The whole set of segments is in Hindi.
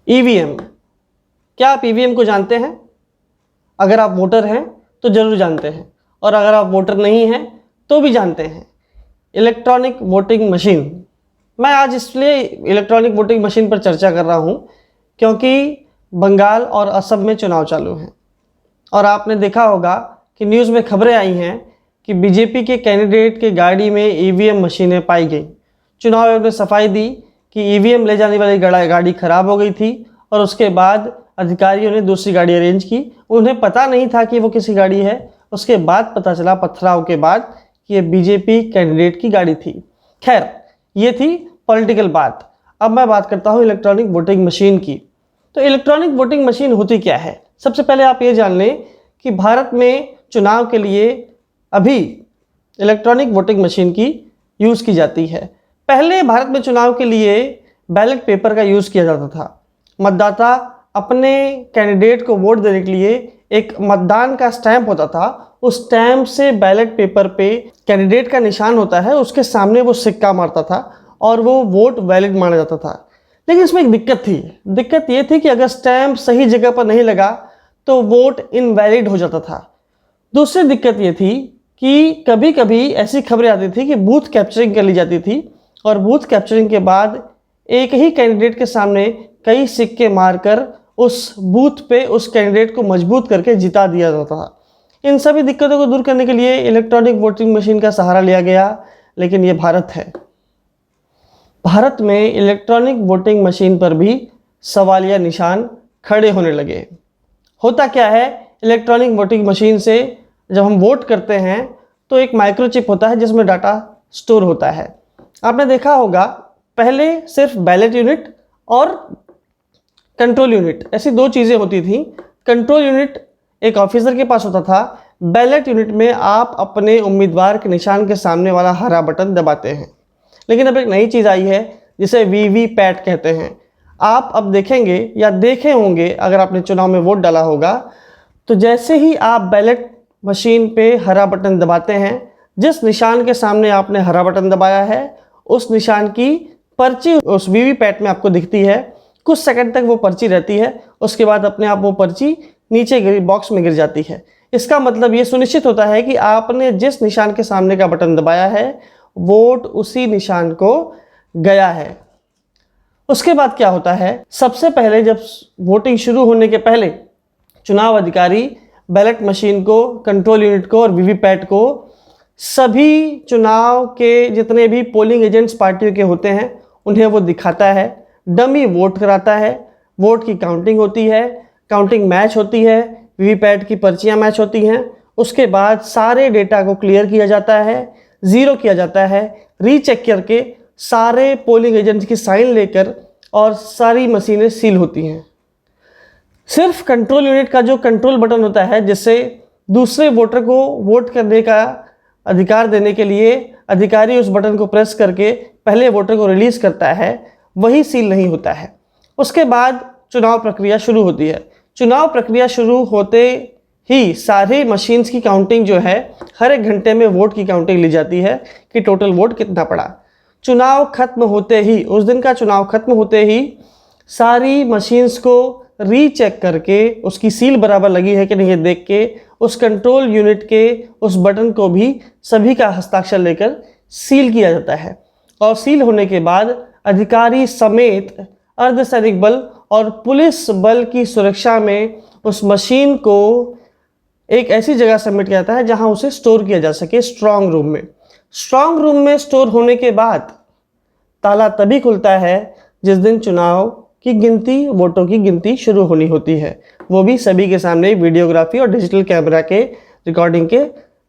ईवीएम, क्या आप ईवीएम को जानते हैं? अगर आप वोटर हैं तो ज़रूर जानते हैं, और अगर आप वोटर नहीं हैं तो भी जानते हैं। Electronic voting machine. मैं आज इसलिए इलेक्ट्रॉनिक वोटिंग मशीन पर चर्चा कर रहा हूँ क्योंकि बंगाल और असम में चुनाव चालू हैं, और आपने देखा होगा कि न्यूज़ में खबरें आई हैं कि बीजेपी के कैंडिडेट के गाड़ी में ईवीएम मशीनें पाई गई। चुनाव आयोग ने सफाई दी कि ईवीएम ले जाने वाली गाड़ी खराब हो गई थी, और उसके बाद अधिकारियों ने दूसरी गाड़ी अरेंज की। उन्हें पता नहीं था कि वो किसी गाड़ी है, उसके बाद पता चला पथराव के बाद कि ये बीजेपी कैंडिडेट की गाड़ी थी। खैर, ये थी पॉलिटिकल बात। अब मैं बात करता हूँ इलेक्ट्रॉनिक वोटिंग मशीन की। तो इलेक्ट्रॉनिक वोटिंग मशीन होती क्या है? सबसे पहले आप ये जान लें कि भारत में चुनाव के लिए अभी इलेक्ट्रॉनिक वोटिंग मशीन की यूज़ की जाती है। पहले भारत में चुनाव के लिए बैलेट पेपर का यूज़ किया जाता था। मतदाता अपने कैंडिडेट को वोट देने के लिए एक मतदान का स्टैंप होता था, उस स्टैंप से बैलेट पेपर पे कैंडिडेट का निशान होता है, उसके सामने वो सिक्का मारता था और वो वोट वैलिड माना जाता था। लेकिन इसमें एक दिक्कत थी। दिक्कत ये थी कि अगर स्टैंप सही जगह पर नहीं लगा तो वोट इनवैलिड हो जाता था। दूसरी दिक्कत ये थी कि कभी कभी ऐसी खबरें आती थी कि बूथ कैप्चरिंग कर ली जाती थी, और बूथ कैप्चरिंग के बाद एक ही कैंडिडेट के सामने कई सिक्के मारकर उस बूथ पे उस कैंडिडेट को मजबूत करके जिता दिया जाता था। इन सभी दिक्कतों को दूर करने के लिए इलेक्ट्रॉनिक वोटिंग मशीन का सहारा लिया गया। लेकिन ये भारत है। भारत में इलेक्ट्रॉनिक वोटिंग मशीन पर भी सवालिया निशान खड़े होने लगे। होता क्या है, इलेक्ट्रॉनिक वोटिंग मशीन से जब हम वोट करते हैं तो एक माइक्रोचिप होता है जिसमें डाटा स्टोर होता है। आपने देखा होगा पहले सिर्फ बैलेट यूनिट और कंट्रोल यूनिट, ऐसी दो चीज़ें होती थी। कंट्रोल यूनिट एक ऑफिसर के पास होता था, बैलेट यूनिट में आप अपने उम्मीदवार के निशान के सामने वाला हरा बटन दबाते हैं। लेकिन अब एक नई चीज़ आई है जिसे वीवीपैट कहते हैं। आप अब देखेंगे या देखे होंगे, अगर आपने चुनाव में वोट डाला होगा, तो जैसे ही आप बैलेट मशीन पे हरा बटन दबाते हैं, जिस निशान के सामने आपने हरा बटन दबाया है उस निशान की पर्ची उस वीवीपैट में आपको दिखती है। कुछ सेकंड तक वो पर्ची रहती है, उसके बाद अपने आप वो पर्ची नीचे बॉक्स में गिर जाती है। इसका मतलब ये सुनिश्चित होता है कि आपने जिस निशान के सामने का बटन दबाया है वोट उसी निशान को गया है। उसके बाद क्या होता है, सबसे पहले जब वोटिंग शुरू होने के पहले चुनाव अधिकारी बैलेट मशीन को, कंट्रोल यूनिट को और वीवीपैट को सभी चुनाव के जितने भी पोलिंग एजेंट्स पार्टियों के होते हैं उन्हें वो दिखाता है। डमी वोट कराता है, वोट की काउंटिंग होती है, काउंटिंग मैच होती है, वीवीपैट की पर्चियां मैच होती हैं। उसके बाद सारे डेटा को क्लियर किया जाता है, ज़ीरो किया जाता है, रीचेक करके सारे पोलिंग एजेंट्स की साइन लेकर, और सारी मशीनें सील होती हैं। सिर्फ कंट्रोल यूनिट का जो कंट्रोल बटन होता है, जिससे दूसरे वोटर को वोट करने का अधिकार देने के लिए अधिकारी उस बटन को प्रेस करके पहले वोटर को रिलीज़ करता है, वही सील नहीं होता है। उसके बाद चुनाव प्रक्रिया शुरू होती है। चुनाव प्रक्रिया शुरू होते ही सारी मशीन्स की काउंटिंग जो है, हर एक घंटे में वोट की काउंटिंग ली जाती है कि टोटल वोट कितना पड़ा। चुनाव खत्म होते ही, उस दिन का चुनाव खत्म होते ही सारी मशीन्स को रीचेक करके उसकी सील बराबर लगी है कि नहीं ये देख के उस कंट्रोल यूनिट के उस बटन को भी सभी का हस्ताक्षर लेकर सील किया जाता है। और सील होने के बाद अधिकारी समेत अर्धसैनिक बल और पुलिस बल की सुरक्षा में उस मशीन को एक ऐसी जगह सबमिट किया जाता है जहां उसे स्टोर किया जा सके, स्ट्रांग रूम में। स्ट्रांग रूम में स्टोर होने के बाद ताला तभी खुलता है जिस दिन चुनाव की गिनती, वोटों की गिनती शुरू होनी होती है। वो भी सभी के सामने वीडियोग्राफी और डिजिटल कैमरा के रिकॉर्डिंग के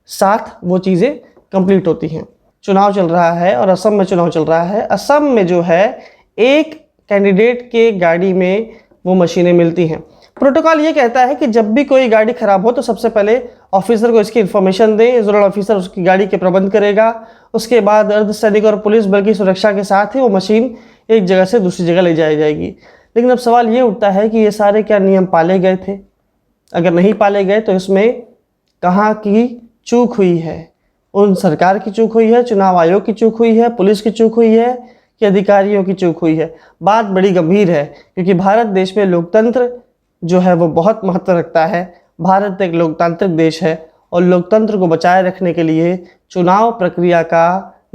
साथ वो चीज़ें कंप्लीट होती हैं। चुनाव चल रहा है और असम में चुनाव चल रहा है। असम में जो है एक कैंडिडेट के गाड़ी में वो मशीनें मिलती हैं। प्रोटोकॉल ये कहता है कि जब भी कोई गाड़ी खराब हो तो सबसे पहले ऑफिसर को इसकी इन्फॉर्मेशन दें, जोनल ऑफिसर उसकी गाड़ी के प्रबंध करेगा। उसके बाद अर्धसैनिक और पुलिस बल की सुरक्षा के साथ ही वो मशीन एक जगह से दूसरी जगह ले जाई जाएगी। लेकिन अब सवाल ये उठता है कि ये सारे क्या नियम पाले गए थे? अगर नहीं पाले गए तो इसमें कहाँ की चूक हुई है? उन सरकार की चूक हुई है, चुनाव आयोग की चूक हुई है, पुलिस की चूक हुई है, कि अधिकारियों की चूक हुई है। बात बड़ी गंभीर है क्योंकि भारत देश में लोकतंत्र जो है वो बहुत महत्व रखता है। भारत एक लोकतांत्रिक देश है और लोकतंत्र को बचाए रखने के लिए चुनाव प्रक्रिया का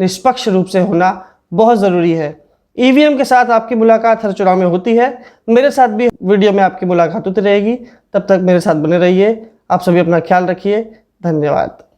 निष्पक्ष रूप से होना बहुत ज़रूरी है। ईवीएम के साथ आपकी मुलाकात हर चुनाव में होती है, मेरे साथ भी वीडियो में आपकी मुलाकात होती रहेगी। तब तक मेरे साथ बने रहिए। आप सभी अपना ख्याल रखिए। धन्यवाद।